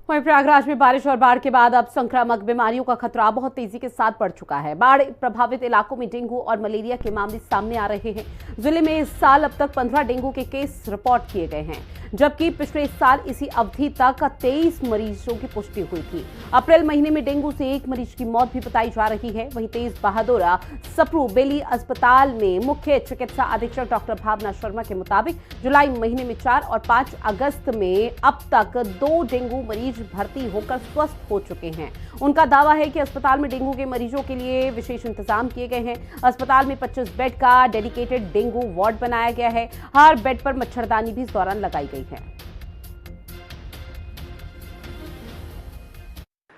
वहीं प्रयागराज में बारिश और बाढ़ के बाद अब संक्रामक बीमारियों का खतरा बहुत तेजी के साथ बढ़ चुका है। बाढ़ प्रभावित इलाकों में डेंगू और मलेरिया के मामले सामने आ रहे हैं। जिले में इस साल अब तक 15 डेंगू के केस रिपोर्ट किए गए हैं, जबकि पिछले साल इसी अवधि तक 23 मरीजों की पुष्टि हुई थी। अप्रैल महीने में डेंगू से एक मरीज की मौत भी बताई जा रही है। वहीं तेज बहादुर सप्रू बेली अस्पताल में मुख्य चिकित्सा अधीक्षक डॉक्टर भावना शर्मा के मुताबिक जुलाई महीने में 4 और 5 अगस्त में अब तक 2 डेंगू मरीज भर्ती होकर स्वस्थ हो चुके हैं। उनका दावा है कि अस्पताल में डेंगू के मरीजों के लिए विशेष इंतजाम किए गए हैं। अस्पताल में 25 बेड का डेडिकेटेड डेंगू वार्ड बनाया गया है। हर बेड पर मच्छरदानी भी इस दौरान लगाई गई है।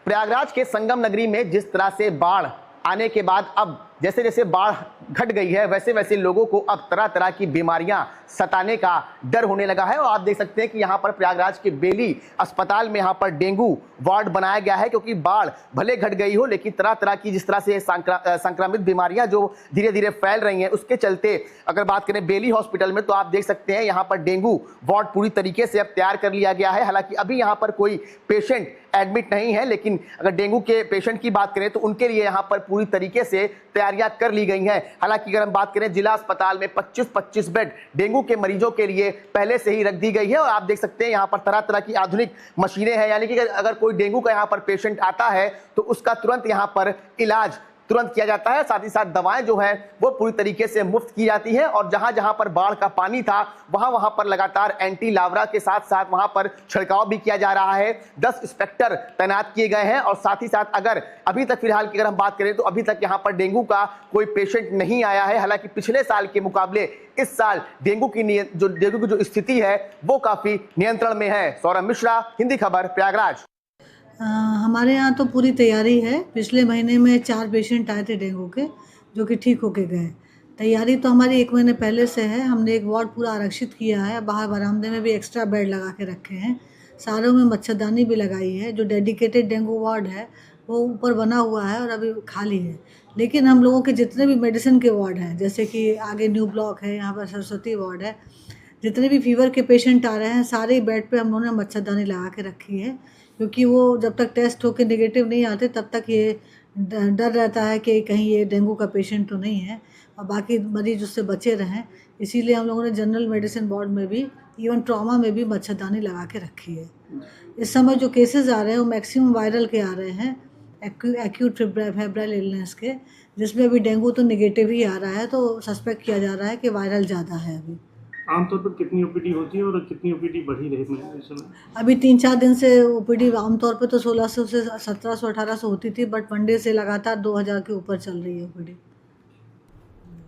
प्रयागराज के संगम नगरी में जिस तरह से बाढ़ आने के बाद अब जैसे जैसे बाढ़ घट गई है, वैसे वैसे लोगों को अब तरह तरह की बीमारियां सताने का डर होने लगा है। और आप देख सकते हैं कि यहाँ पर प्रयागराज के बेली अस्पताल में यहाँ पर डेंगू वार्ड बनाया गया है, क्योंकि बाढ़ भले घट गई हो लेकिन तरह तरह की जिस तरह से संक्रामित बीमारियां जो धीरे धीरे फैल रही हैं, उसके चलते अगर बात करें बेली हॉस्पिटल में, तो आप देख सकते हैं यहाँ पर डेंगू वार्ड पूरी तरीके से अब तैयार कर लिया गया है। हालांकि अभी यहाँ पर कोई पेशेंट एडमिट नहीं है, लेकिन अगर डेंगू के पेशेंट की बात करें तो उनके लिए यहाँ पर पूरी तरीके से तैयारियां कर ली गई हैं। हालांकि अगर हम बात करें जिला अस्पताल में 25-25 बेड डेंगू के मरीजों के लिए पहले से ही रख दी गई है। और आप देख सकते हैं यहाँ पर तरह तरह की आधुनिक मशीनें हैं, यानी कि अगर कोई डेंगू का यहाँ पर पेशेंट आता है तो उसका तुरंत यहाँ पर इलाज तुरंत किया जाता है। साथ ही साथ दवाएं जो है वो पूरी तरीके से मुफ्त की जाती है। और जहां जहां पर बाढ़ का पानी था वहां पर लगातार एंटी लार्वा के साथ साथ वहां पर छिड़काव भी किया जा रहा है। 10 इंस्पेक्टर तैनात किए गए हैं। और साथ ही साथ अगर अभी तक फिलहाल की अगर हम बात करें तो अभी तक यहाँ पर डेंगू का कोई पेशेंट नहीं आया है। हालांकि पिछले साल के मुकाबले इस साल डेंगू की जो स्थिति है वो काफी नियंत्रण में है। सौरभ मिश्रा, हिंदी खबर, प्रयागराज। हमारे यहाँ तो पूरी तैयारी है। पिछले महीने में 4 पेशेंट आए थे डेंगू के, जो कि ठीक होके गए। तैयारी तो हमारी 1 महीने पहले से है। हमने एक वार्ड पूरा आरक्षित किया है। बाहर बरामदे में भी एक्स्ट्रा बेड लगा के रखे हैं। सारों में मच्छरदानी भी लगाई है। जो डेडिकेटेड डेंगू वार्ड है वो ऊपर बना हुआ है और अभी खाली है। लेकिन हम लोगों के जितने भी मेडिसिन के वार्ड हैं, जैसे कि आगे न्यू ब्लॉक है, यहाँ पर सरस्वती वार्ड है, जितने भी फीवर के पेशेंट आ रहे हैं सारे बेड पे हम लोगों ने मच्छरदानी लगा के रखी है। क्योंकि वो जब तक टेस्ट होकर नेगेटिव नहीं आते तब तक ये डर रहता है कि कहीं ये डेंगू का पेशेंट तो नहीं है और बाकी मरीज उससे बचे रहें। इसीलिए हम लोगों ने जनरल मेडिसिन वार्ड में भी, इवन ट्रॉमा में भी मच्छरदानी लगा के रखी है। इस समय जो केसेस आ रहे हैं वो मैक्सिमम वायरल के आ रहे हैं, एक्यूट फेब्राइल इलनेस के, जिसमें अभी डेंगू तो नेगेटिव ही आ रहा है। तो सस्पेक्ट किया जा रहा है कि वायरल ज़्यादा है। अभी आमतौर पर कितनी ओपीडी होती है और कितनी ओपीडी बढ़ी रही है इस समय? अभी 3-4 दिन से ओपीडी आमतौर पे तो 1600 से 1700 1800 होती थी, बट मंडे से लगातार 2000 के ऊपर चल रही है ओपीडी।